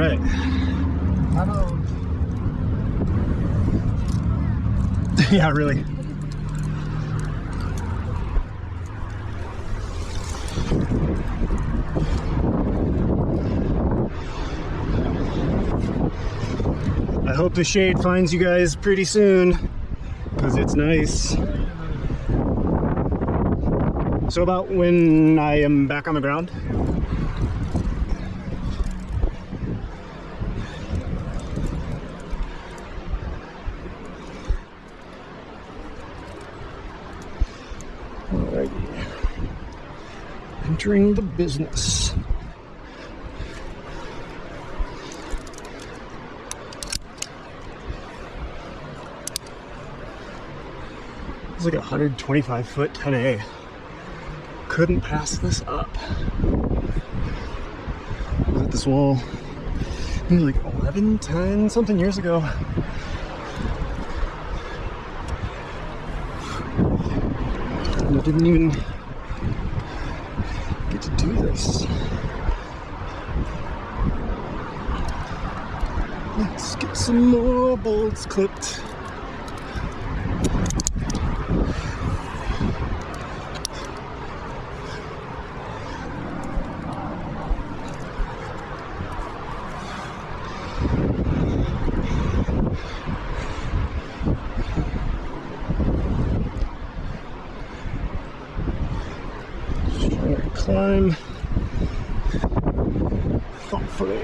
right. Yeah, really. I hope the shade finds you guys pretty soon, because it's nice. So about when I am back on the ground? Alrighty. Entering the business. It's like a 125 foot 10A. Couldn't pass this up. I was at this wall maybe like 11, 10 something years ago. And I didn't even get to do this. Let's get some more bolts clipped. Climb thoughtfully.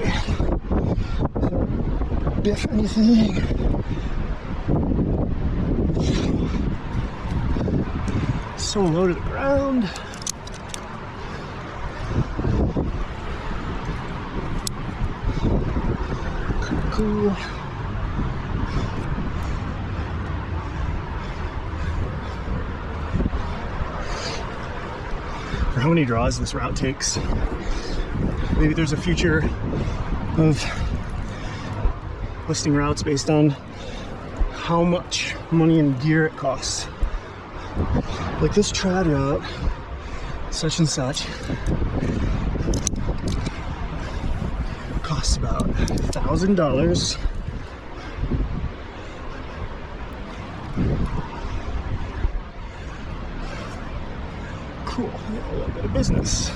Biff anything. So low to the ground. Cool. For how many draws this route takes. Maybe there's a future of listing routes based on how much money and gear it costs. Like this trad route, such and such, costs about $1,000. Cool, a little bit of business.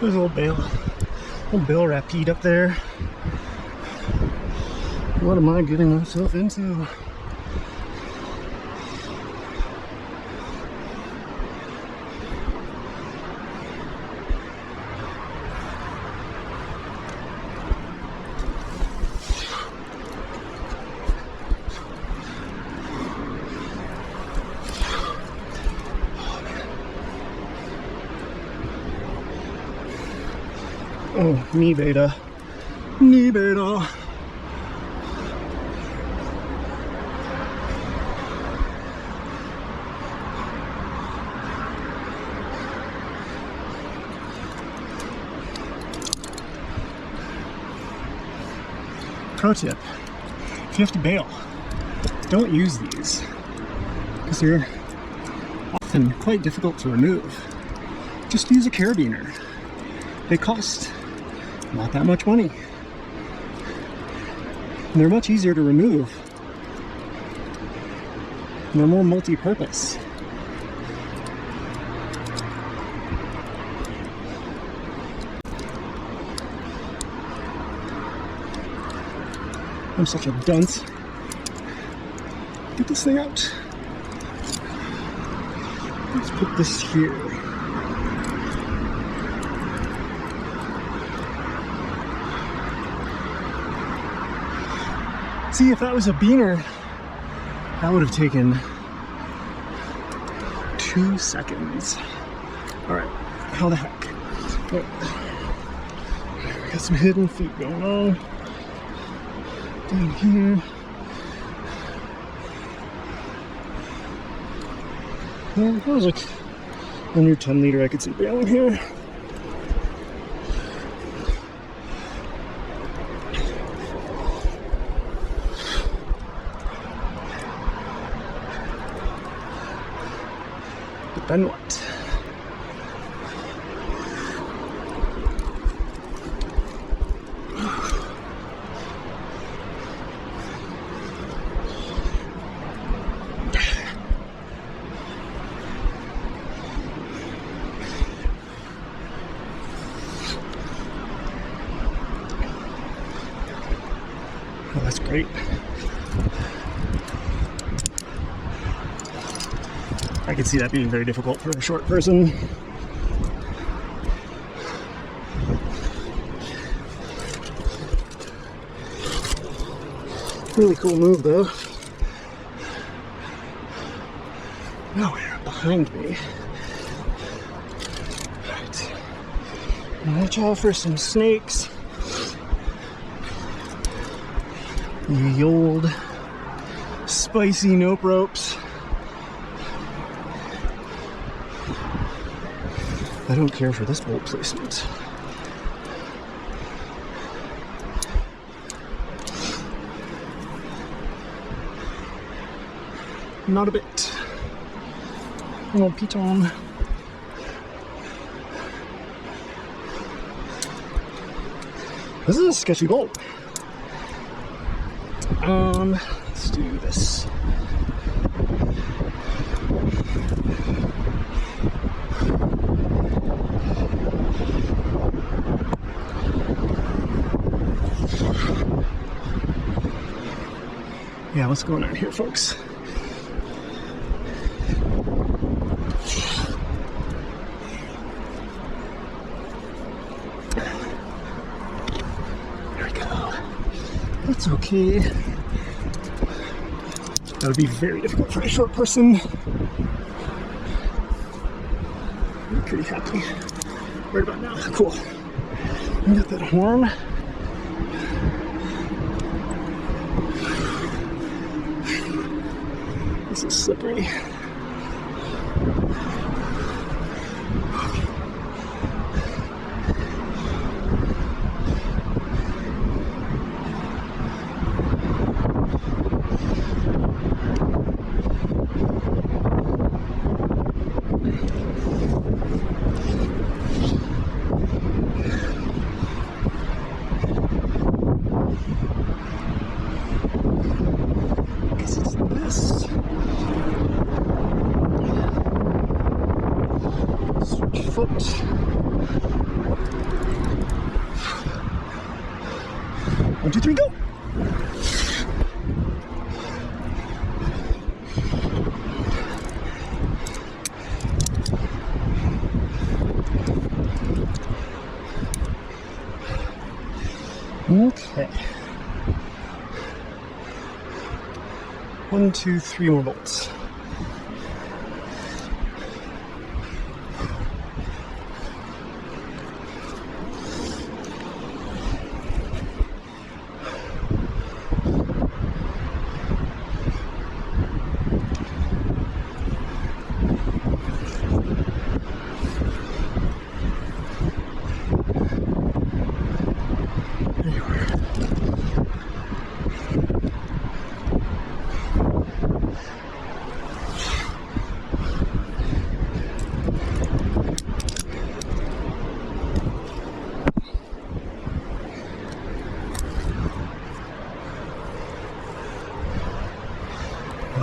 There's a little bale rapide up there. What am I getting myself into? Oh, knee beta. Knee beta. Pro tip, if you have to bail, don't use these because they're often quite difficult to remove. Just use a carabiner. They cost not that much money. And they're much easier to remove. And they're more multi-purpose. I'm such a dunce. Get this thing out. Let's put this here. See, if that was a beaner, that would have taken 2 seconds. All right, how the heck? Oh. Got some hidden feet going on. Down here. Well, that was like under 10 liter I could see down here. But then what? Oh, that's great. I could see that being very difficult for a short person. Really cool move though. Now we're behind me. Alright. Watch out for some snakes. The old spicy nope ropes. I don't care for this bolt placement. Not a bit. Little piton. This is a sketchy bolt. Let's do this. Yeah, what's going on here, folks? There we go. That's okay. That would be very difficult for a short person. I'm pretty happy right about now. Cool. We got that horn. This is slippery. Foot. 1, 2, 3, go! Okay. 1, 2, 3 more bolts.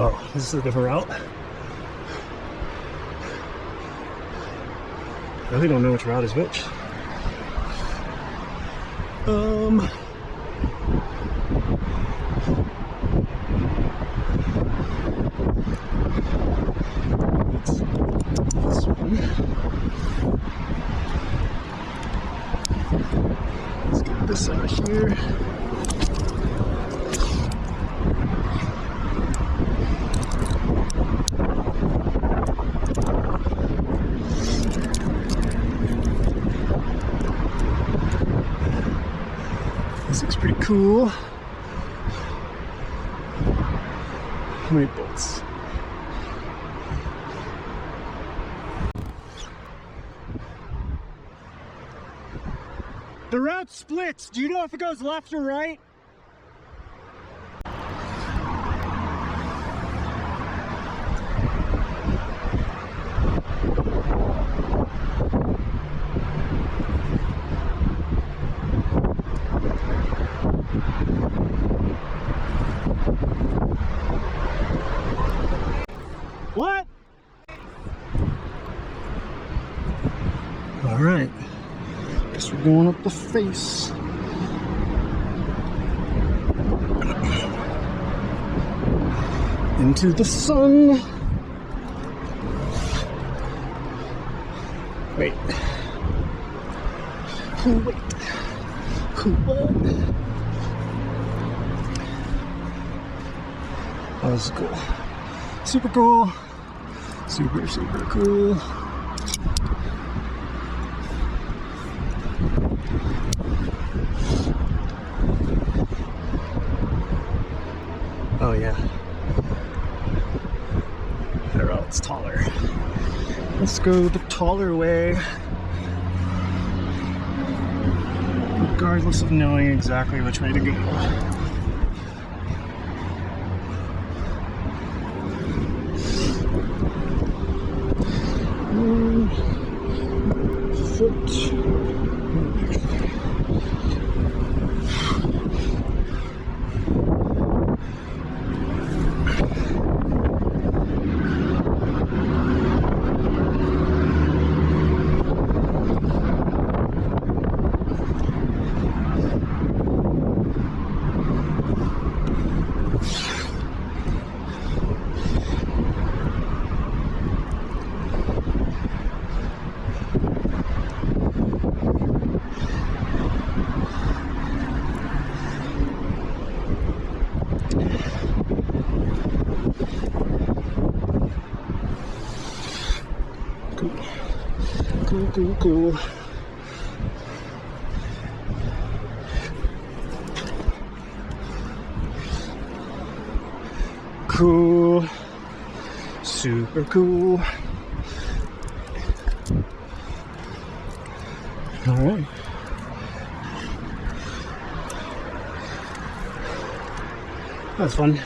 Oh, this is a different route. I really don't know which route is which. This one. Let's get this out of here. cool. How many bolts? The route splits. Do you know if it goes left or right? What? All right. Guess we're going up the face. Into the sun. Wait. Oh, wait. What? That was cool. Super cool. Super, super cool. Oh yeah. Better out, it's taller. Let's go the taller way. Regardless of knowing exactly which way to go. Foot. Cool. Cool. Super cool. All right. That's fun.